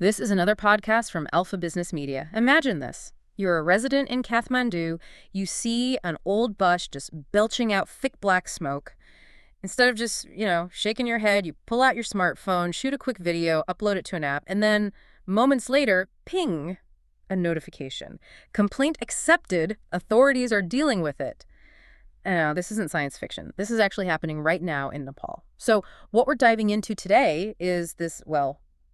This is another podcast from Alpha Business Media. Imagine this. You're a resident in Kathmandu. You see an old bus just belching out thick black smoke. Instead of just, shaking your head, you pull out your smartphone, shoot a quick video, upload it to an app, and then moments later, ping, a notification. Complaint accepted. Authorities are dealing with it. This isn't science fiction. This is actually happening right now in Nepal. So what we're diving into today is this,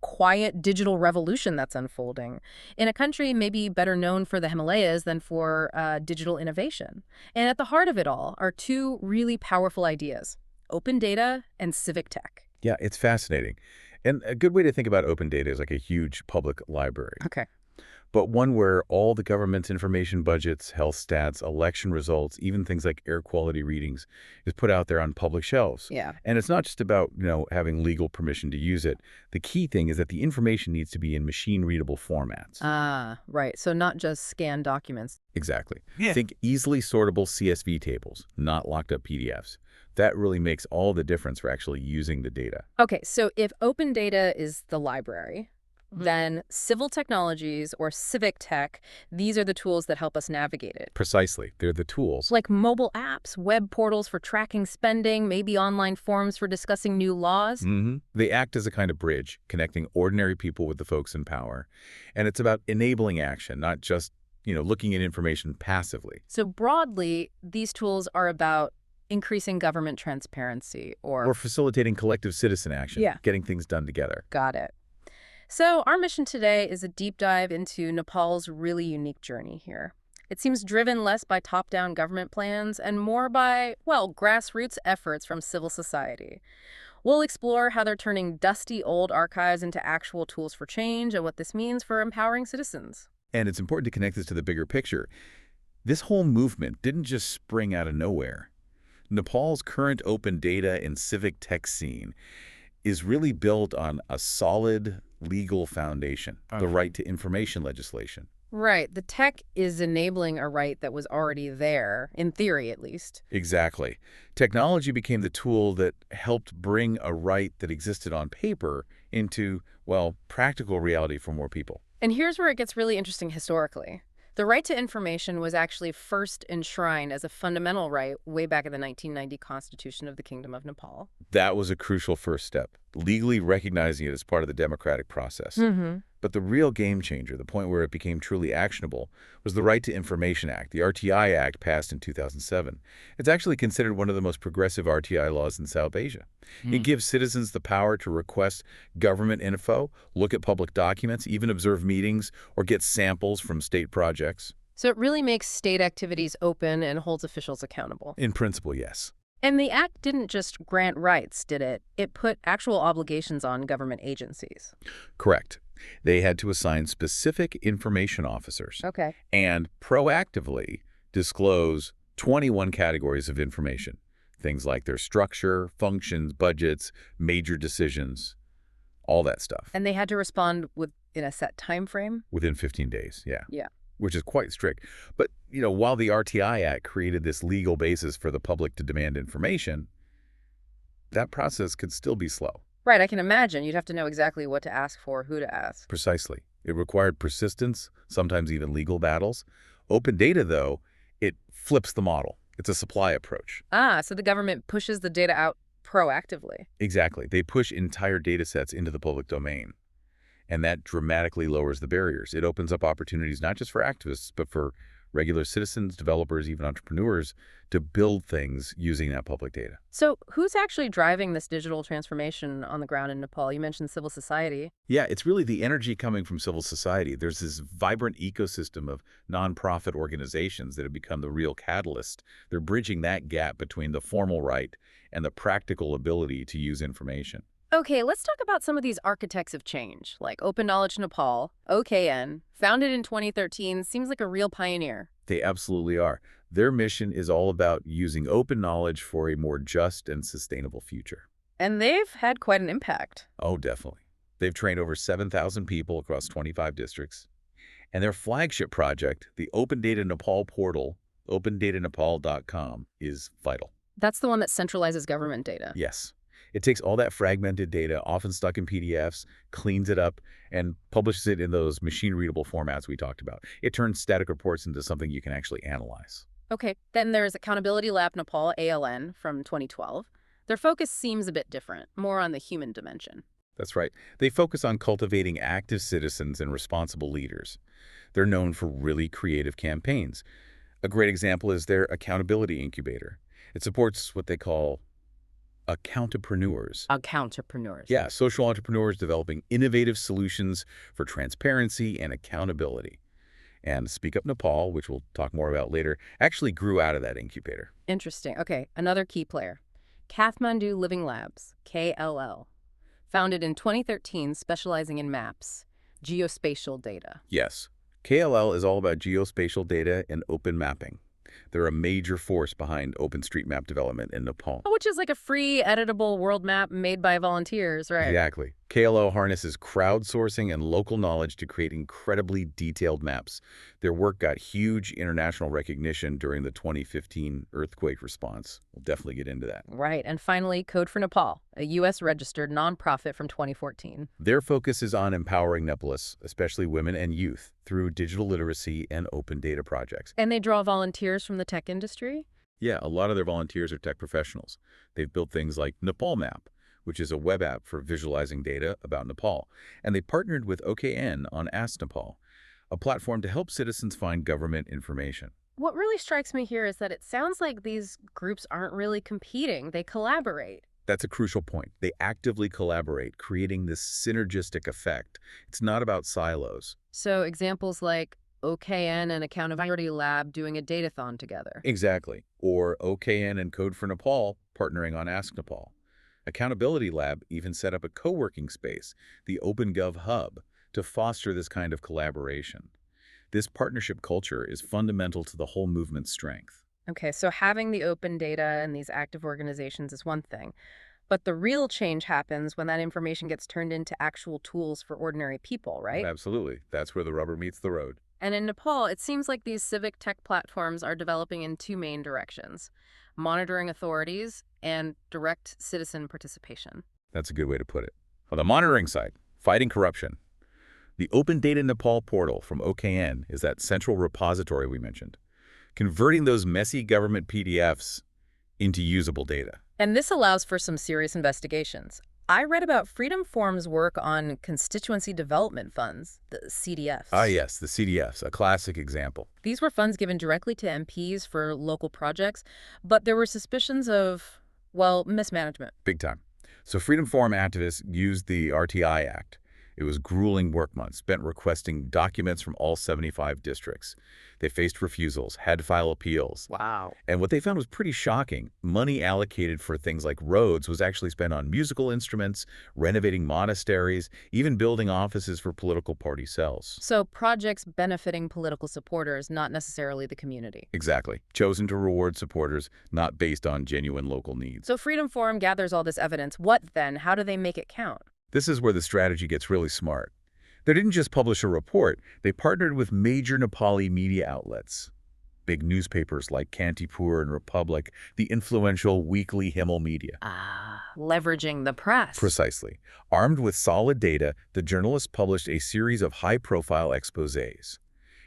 quiet digital revolution that's unfolding in a country maybe better known for the Himalayas than for digital innovation. And at the heart of it all are two really powerful ideas: open data and civic tech. Yeah, it's fascinating. And a good way to think about open data is like a huge public library. Okay. But one where all the government's information budgets, health stats, election results, even things like air quality readings is put out there on public shelves. Yeah. And it's not just about, having legal permission to use it. The key thing is that the information needs to be in machine-readable formats. Ah, right. So not just scanned documents. Exactly. Yeah. Think easily sortable CSV tables, not locked up PDFs. That really makes all the difference for actually using the data. Okay, so if open data is the library, then civil technologies or civic tech, these are the tools that help us navigate it. Precisely. They're the tools. Like mobile apps, web portals for tracking spending, maybe online forums for discussing new laws. They act as a kind of bridge, connecting ordinary people with the folks in power. And it's about enabling action, not just, looking at information passively. So broadly, these tools are about increasing government transparency Or facilitating collective citizen action, getting things done together. Got it. So our mission today is a deep dive into Nepal's really unique journey here. It seems driven less by top-down government plans and more by, grassroots efforts from civil society. We'll explore how they're turning dusty old archives into actual tools for change and what this means for empowering citizens. And it's important to connect this to the bigger picture. This whole movement didn't just spring out of nowhere. Nepal's current open data and civic tech scene is really built on a solid legal foundation, the right to information legislation. Right. The tech is enabling a right that was already there, in theory at least. Exactly. Technology became the tool that helped bring a right that existed on paper into, practical reality for more people. And here's where it gets really interesting historically. The right to information was actually first enshrined as a fundamental right way back in the 1990 Constitution of the Kingdom of Nepal. That was a crucial first step, legally recognizing it as part of the democratic process. But the real game changer, the point where it became truly actionable, was the Right to Information Act, the RTI Act passed in 2007. It's actually considered one of the most progressive RTI laws in South Asia. It gives citizens the power to request government info, look at public documents, even observe meetings, or get samples from state projects. So it really makes state activities open and holds officials accountable. In principle, yes. And the act didn't just grant rights, did it? It put actual obligations on government agencies. Correct. They had to assign specific information officers. Okay. And proactively disclose 21 categories of information. Things like their structure, functions, budgets, major decisions, all that stuff. And they had to respond in a set time frame? Within 15 days, yeah. Yeah. Which is quite strict. But, while the RTI Act created this legal basis for the public to demand information, that process could still be slow. Right, I can imagine. You'd have to know exactly what to ask for, who to ask. Precisely. It required persistence, sometimes even legal battles. Open data, though, it flips the model. It's a supply approach. So the government pushes the data out proactively. Exactly. They push entire data sets into the public domain. And that dramatically lowers the barriers. It opens up opportunities not just for activists, but for regular citizens, developers, even entrepreneurs to build things using that public data. So who's actually driving this digital transformation on the ground in Nepal? You mentioned civil society. Yeah, it's really the energy coming from civil society. There's this vibrant ecosystem of nonprofit organizations that have become the real catalyst. They're bridging that gap between the formal right and the practical ability to use information. Okay, let's talk about some of these architects of change, like Open Knowledge Nepal, OKN, founded in 2013, seems like a real pioneer. They absolutely are. Their mission is all about using open knowledge for a more just and sustainable future. And they've had quite an impact. Oh, definitely. They've trained over 7,000 people across 25 districts. And their flagship project, the Open Data Nepal portal, opendatanepal.com, is vital. That's the one that centralizes government data. Yes. It takes all that fragmented data, often stuck in PDFs, cleans it up, and publishes it in those machine-readable formats we talked about. It turns static reports into something you can actually analyze. Okay, then there's Accountability Lab Nepal, ALN, from 2012. Their focus seems a bit different, more on the human dimension. That's right. They focus on cultivating active citizens and responsible leaders. They're known for really creative campaigns. A great example is their accountability incubator. It supports what they call accountapreneurs. Accountapreneurs. Yeah, social entrepreneurs developing innovative solutions for transparency and accountability. And Speak Up Nepal, which we'll talk more about later, actually grew out of that incubator. Interesting. Okay, another key player. Kathmandu Living Labs, KLL. Founded in 2013, specializing in maps, geospatial data. Yes, KLL is all about geospatial data and open mapping. They're a major force behind OpenStreetMap development in Nepal. Which is like a free, editable world map made by volunteers, right? Exactly. KLO harnesses crowdsourcing and local knowledge to create incredibly detailed maps. Their work got huge international recognition during the 2015 earthquake response. We'll definitely get into that. Right. And finally, Code for Nepal, a U.S.-registered nonprofit from 2014. Their focus is on empowering Nepalese, especially women and youth, through digital literacy and open data projects. And they draw volunteers from the tech industry? Yeah, a lot of their volunteers are tech professionals. They've built things like Nepal Map, which is a web app for visualizing data about Nepal. And they partnered with OKN on Ask Nepal, a platform to help citizens find government information. What really strikes me here is that it sounds like these groups aren't really competing. They collaborate. That's a crucial point. They actively collaborate, creating this synergistic effect. It's not about silos. So examples like OKN and Accountability Lab doing a datathon together. Exactly. Or OKN and Code for Nepal partnering on Ask Nepal. Accountability Lab even set up a co-working space, the OpenGov Hub, to foster this kind of collaboration. This partnership culture is fundamental to the whole movement's strength. Okay, so having the open data and these active organizations is one thing. But the real change happens when that information gets turned into actual tools for ordinary people, right? Absolutely. That's where the rubber meets the road. And in Nepal, it seems like these civic tech platforms are developing in two main directions: monitoring authorities and direct citizen participation. That's a good way to put it. On the monitoring side, fighting corruption. The Open Data Nepal portal from OKN is that central repository we mentioned, converting those messy government PDFs into usable data. And this allows for some serious investigations. I read about Freedom Forum's work on constituency development funds, the CDFs. Ah, yes, the CDFs, a classic example. These were funds given directly to MPs for local projects, but there were suspicions of, well, mismanagement. Big time. So Freedom Forum activists used the RTI Act. It was grueling work months spent requesting documents from all 75 districts. They faced refusals, had to file appeals. Wow. And what they found was pretty shocking. Money allocated for things like roads was actually spent on musical instruments, renovating monasteries, even building offices for political party cells. So projects benefiting political supporters, not necessarily the community. Exactly. Chosen to reward supporters, not based on genuine local needs. So Freedom Forum gathers all this evidence. What then? How do they make it count? This is where the strategy gets really smart. They didn't just publish a report, they partnered with major Nepali media outlets. Big newspapers like Kantipur and Republic, the influential weekly Himal media. Leveraging the press. Precisely. Armed with solid data, the journalists published a series of high-profile exposés.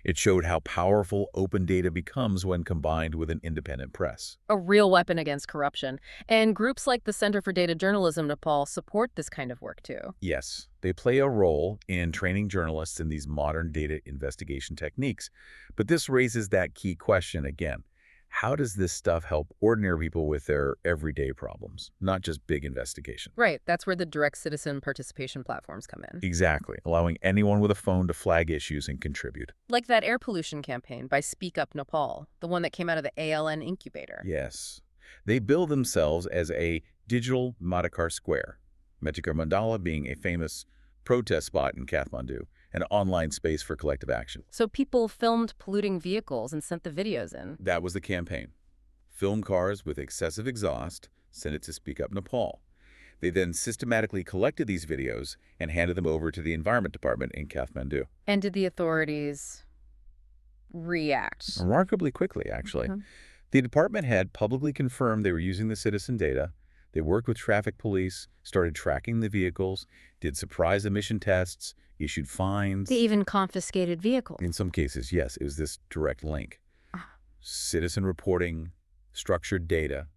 It showed how powerful open data becomes when combined with an independent press. A real weapon against corruption. And groups like the Center for Data Journalism Nepal support this kind of work too. Yes, they play a role in training journalists in these modern data investigation techniques. But this raises that key question again. How does this stuff help ordinary people with their everyday problems, not just big investigations? Right, that's where the direct citizen participation platforms come in. Exactly, allowing anyone with a phone to flag issues and contribute. Like that air pollution campaign by Speak Up Nepal, the one that came out of the ALN incubator. Yes. They bill themselves as a digital Madhukar Square, Metikar Mandala being a famous protest spot in Kathmandu, an online space for collective action. So people filmed polluting vehicles and sent the videos in. That was the campaign. Film cars with excessive exhaust, sent it to Speak Up Nepal. They then systematically collected these videos and handed them over to the Environment Department in Kathmandu. And did the authorities react? Remarkably quickly, actually. The department had publicly confirmed they were using the citizen data. They worked with traffic police, started tracking the vehicles, did surprise emission tests, issued They fines. even confiscated vehicles. In some cases, yes, it was this direct link. Ah, Citizen reporting, structured data,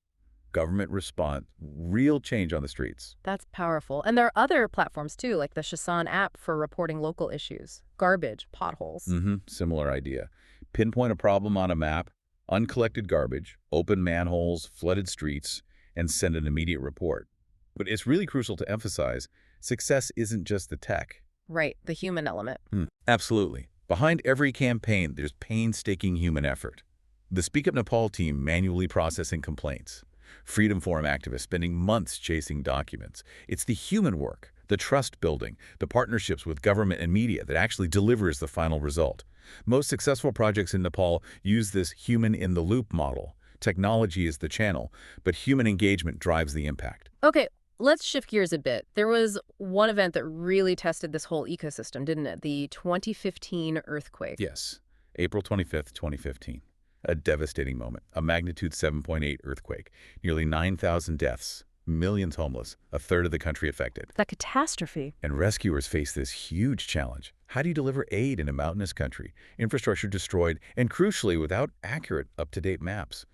government response, real change on the streets. that's powerful. And there are other platforms too, like the Shasan app for reporting local issues, garbage, potholes. Similar idea. Pinpoint a problem on a map, uncollected garbage, open manholes, flooded streets, and send an immediate report. But it's really crucial to emphasize, success isn't just the tech. Right, the human element. Absolutely. Behind every campaign, there's painstaking human effort. The Speak Up Nepal team manually processing complaints. Freedom Forum activists spending months chasing documents. It's the human work, the trust building, the partnerships with government and media that actually delivers the final result. Most successful projects in Nepal use this human-in-the-loop model. Technology is the channel, but human engagement drives the impact. Okay, let's shift gears a bit. There was one event that really tested this whole ecosystem, didn't it? The 2015 earthquake. Yes, April 25th, 2015. A devastating moment, a magnitude 7.8 earthquake, nearly 9,000 deaths, millions homeless, a third of the country affected. That catastrophe. And rescuers face this huge challenge. How do you deliver aid in a mountainous country, infrastructure destroyed, and crucially, without accurate, up-to-date maps?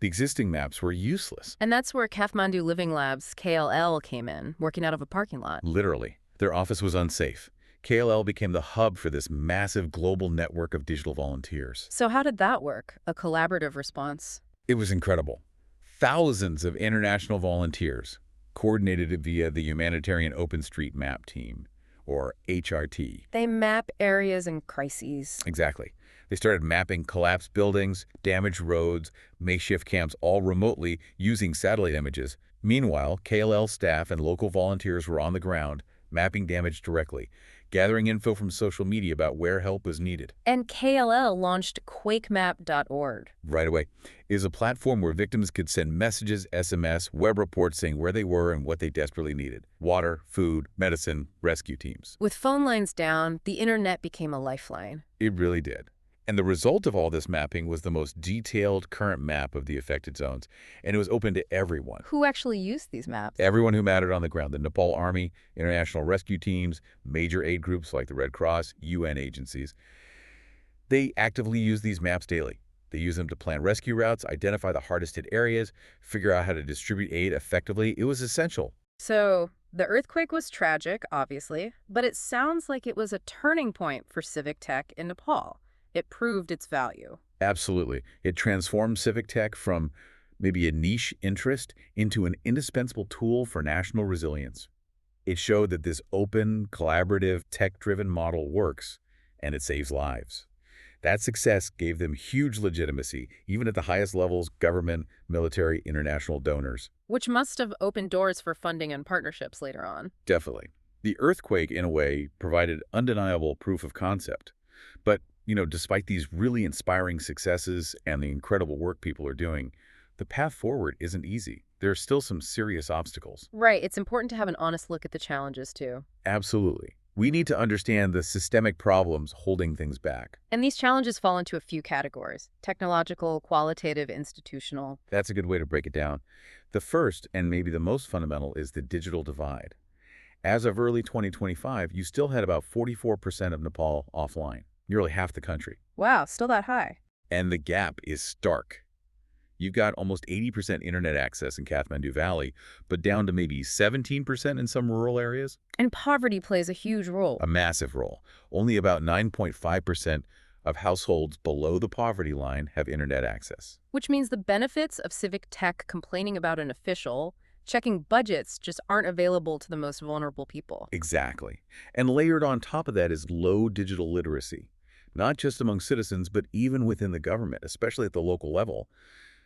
The existing maps were useless. And that's where Kathmandu Living Labs, KLL, came in, working out of a parking lot. Literally. Their office was unsafe. KLL became the hub for this massive global network of digital volunteers. So how did that work? A collaborative response? It was incredible. Thousands of international volunteers coordinated it via the Humanitarian OpenStreetMap team, or HRT. They map areas in crises. Exactly. They started mapping collapsed buildings, damaged roads, makeshift camps, all remotely using satellite images. Meanwhile, KLL staff and local volunteers were on the ground, mapping damage directly, gathering info from social media about where help was needed. And KLL launched quakemap.org. Right away. It is a platform where victims could send messages, SMS, web reports saying where they were and what they desperately needed. Water, food, medicine, rescue teams. With phone lines down, the internet became a lifeline. It really did. And the result of all this mapping was the most detailed current map of the affected zones, and it was open to everyone. Who actually used these maps? Everyone who mattered on the ground, the Nepal Army, international rescue teams, major aid groups like the Red Cross, UN agencies. They actively use these maps daily. They use them to plan rescue routes, identify the hardest hit areas, figure out how to distribute aid effectively. It was essential. So, the earthquake was tragic, obviously, but it sounds like it was a turning point for civic tech in Nepal. It proved its value. Absolutely. It transformed civic tech from maybe a niche interest into an indispensable tool for national resilience. It showed that this open, collaborative, tech-driven model works, and it saves lives. That success gave them huge legitimacy, even at the highest levels, government, military, international donors. Which must have opened doors for funding and partnerships later on. Definitely. The earthquake, in a way, provided undeniable proof of concept. But despite these really inspiring successes and the incredible work people are doing, the path forward isn't easy. There are still some serious obstacles. Right. It's important to have an honest look at the challenges, too. Absolutely. We need to understand the systemic problems holding things back. And these challenges fall into a few categories: technological, qualitative, institutional. That's a good way to break it down. The first, and maybe the most fundamental, is the digital divide. As of early 2025, you still had about 44% of Nepal offline. Nearly half the country. Wow, still that high. And the gap is stark. You've got almost 80% internet access in Kathmandu Valley, but down to maybe 17% in some rural areas. And poverty plays a huge role. A massive role. Only about 9.5% of households below the poverty line have internet access. Which means the benefits of civic tech complaining about an official, checking budgets, just aren't available to the most vulnerable people. Exactly. And layered on top of that is low digital literacy. Not just among citizens, but even within the government, especially at the local level.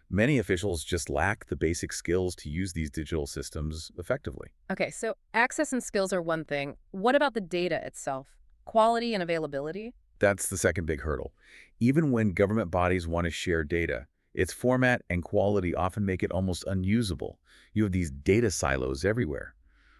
Many officials just lack the basic skills to use these digital systems effectively. Okay, so access and skills are one thing. What about the data itself? Quality and availability? That's the second big hurdle. Even when government bodies want to share data, its format and quality often make it almost unusable. You have these data silos everywhere.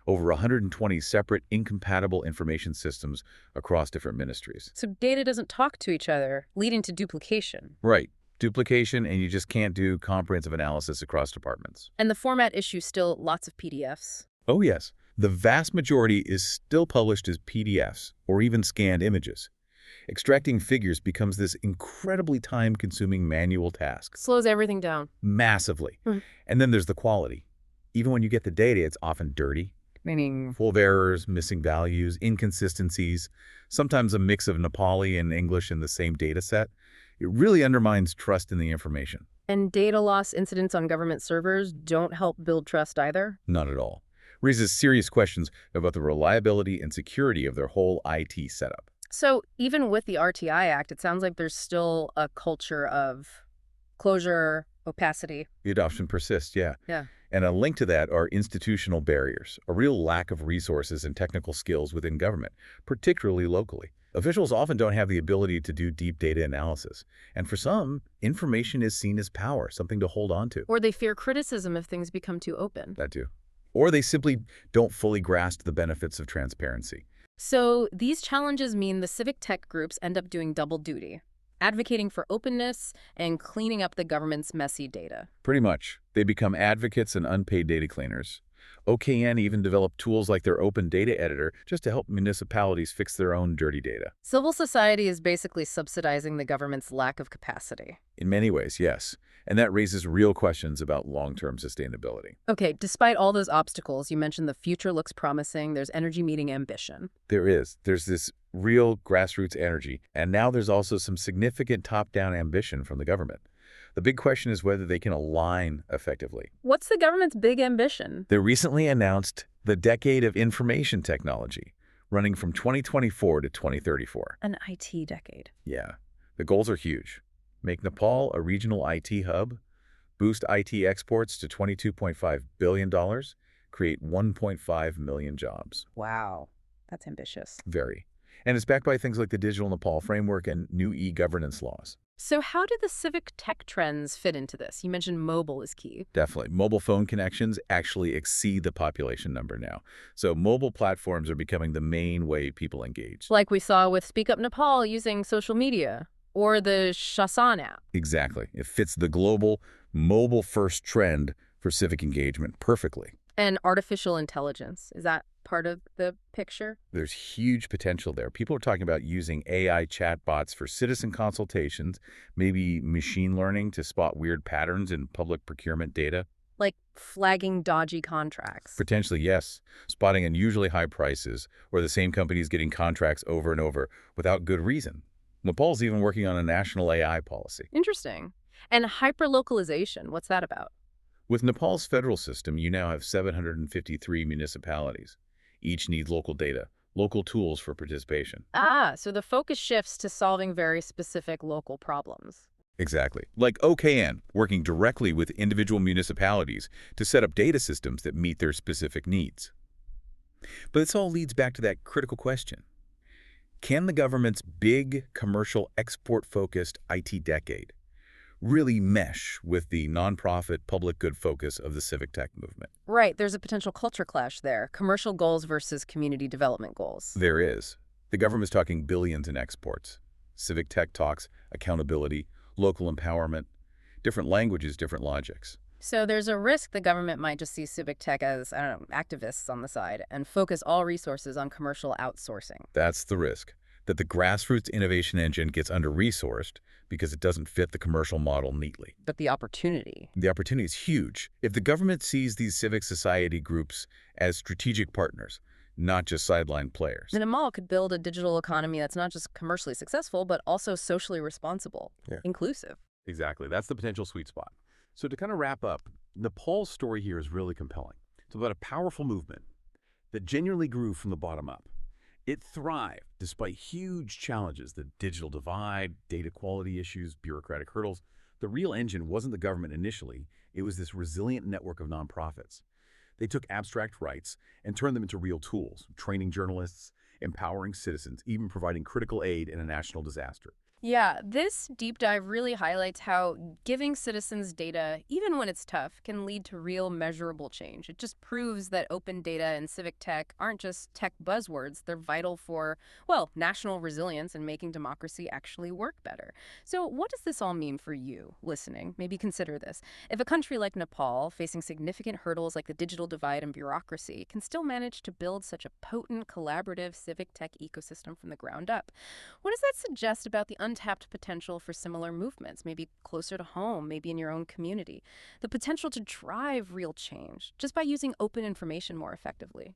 Over 120 separate, incompatible information systems across different ministries. So data doesn't talk to each other, leading to duplication. Right. duplication, and you just can't do comprehensive analysis across departments. And the format issue still lots of PDFs. Oh, yes. The vast majority is still published as PDFs or even scanned images. Extracting figures becomes this incredibly time-consuming manual task. Slows everything down. Massively. Mhm. And then there's the quality. Even when you get the data, it's often dirty, Meaning, full of errors, missing values, inconsistencies, sometimes a mix of Nepali and English in the same data set. It really undermines trust in the information. and data loss incidents on government servers don't help build trust either. Not at all. Raises serious questions about the reliability and security of their whole IT setup. So even with the RTI Act, it sounds like there's still a culture of closure, opacity. The adoption persists, yeah. Yeah. And a link to that are institutional barriers, a real lack of resources and technical skills within government, particularly locally. Officials often don't have the ability to do deep data analysis. And for some, information is seen as power, something to hold on to. Or they fear criticism if things become too open. That too. Or they simply don't fully grasp the benefits of transparency. So these challenges mean the civic tech groups end up doing double duty, advocating for openness and cleaning up the government's messy data. Pretty much. They become advocates and unpaid data cleaners. OKN even developed tools like their open data editor just to help municipalities fix their own dirty data. Civil society is basically subsidizing the government's lack of capacity. In many ways, yes. And that raises real questions about long-term sustainability. Okay, despite all those obstacles, you mentioned the future looks promising. There's energy meeting ambition. There is. There's this real grassroots energy. And now there's also some significant top-down ambition from the government. The big question is whether they can align effectively. What's the government's big ambition? They recently announced the Decade of Information Technology, running from 2024 to 2034. An IT decade. Yeah, the goals are huge. Make Nepal a regional IT hub, boost IT exports to $22.5 billion, create 1.5 million jobs. Wow, that's ambitious. Very. And it's backed by things like the Digital Nepal Framework and new e-governance laws. So how do the civic tech trends fit into this? You mentioned mobile is key. Definitely. Mobile phone connections actually exceed the population number now. So mobile platforms are becoming the main way people engage. Like we saw with Speak Up Nepal using social media, or the Shasan app. Exactly. It fits the global mobile-first trend for civic engagement perfectly. And artificial intelligence, is that part of the picture? There's huge potential there. People are talking about using AI chatbots for citizen consultations, maybe machine learning to spot weird patterns in public procurement data. Like flagging dodgy contracts. Potentially, yes. Spotting unusually high prices or the same companies getting contracts over and over without good reason. Nepal's even working on a national AI policy. Interesting. And hyperlocalization, what's that about? With Nepal's federal system, you now have 753 municipalities. Each needs local data, local tools for participation. Ah, so the focus shifts to solving very specific local problems. Exactly. Like OKN, working directly with individual municipalities to set up data systems that meet their specific needs. But this all leads back to that critical question. Can the government's big, commercial, export-focused IT decade really mesh with the nonprofit public good focus of the civic tech movement? Right, there's a potential culture clash there. Commercial goals versus community development goals. There is. The government's talking billions in exports. Civic tech talks accountability, local empowerment, different languages, different logics. So there's a risk the government might just see civic tech as, I don't know, activists on the side and focus all resources on commercial outsourcing. That's the risk, that the grassroots innovation engine gets under-resourced because it doesn't fit the commercial model neatly. But the opportunity. The opportunity is huge. If the government sees these civic society groups as strategic partners, not just sideline players. Then Amal could build a digital economy that's not just commercially successful, but also socially responsible, inclusive. Exactly. That's the potential sweet spot. So to kind of wrap up, Nepal's story here is really compelling. It's about a powerful movement that genuinely grew from the bottom up. It thrived despite huge challenges, the digital divide, data quality issues, bureaucratic hurdles. The real engine wasn't the government initially. It was this resilient network of nonprofits. They took abstract rights and turned them into real tools, training journalists, empowering citizens, even providing critical aid in a national disaster. Yeah, this deep dive really highlights how giving citizens data, even when it's tough, can lead to real measurable change. It just proves that open data and civic tech aren't just tech buzzwords, they're vital for, well, national resilience and making democracy actually work better. So, what does this all mean for you listening? Maybe consider this. If a country like Nepal, facing significant hurdles like the digital divide and bureaucracy, can still manage to build such a potent, collaborative civic tech ecosystem from the ground up, what does that suggest about the untapped potential for similar movements, maybe closer to home, maybe in your own community? The potential to drive real change just by using open information more effectively.